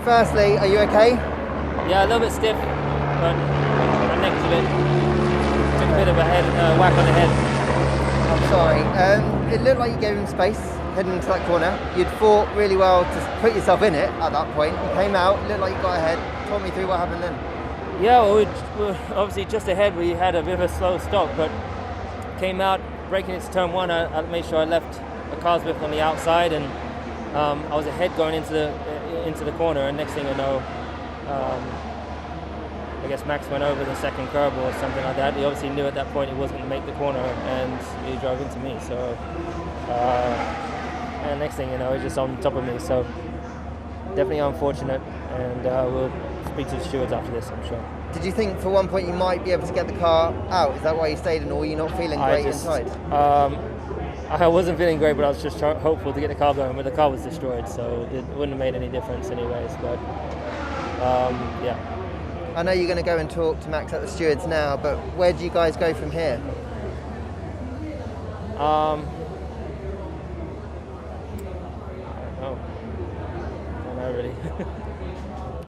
Firstly, are you okay? Yeah, a little bit stiff, but my neck is a bit, took a bit of a whack on the head. I'm sorry. It looked like you gave him space heading into that corner. You'd fought really well to put yourself in it at that point. You came out, looked like you got ahead. Talk me through what happened then. Yeah, well, we were obviously just ahead. We had a bit of a slow stop, but came out, braking into turn one. I made sure I left a car's whip on the outside, and I was ahead going into the corner. And next thing I know, I guess Max went over the second curb or something like that. He obviously knew at that point he wasn't going to make the corner, and he drove into me. So, and next thing you know, he's just on top of me. So, definitely unfortunate, and we'll speak to the stewards after this, I'm sure. Did you think for one point you might be able to get the car out? Is that why you stayed in, or were you not feeling great inside? I wasn't feeling great, but I was just hopeful to get the car going, but the car was destroyed, so it wouldn't have made any difference anyways. But yeah. I know you're going to go and talk to Max at the stewards now, but where do you guys go from here? I don't know really.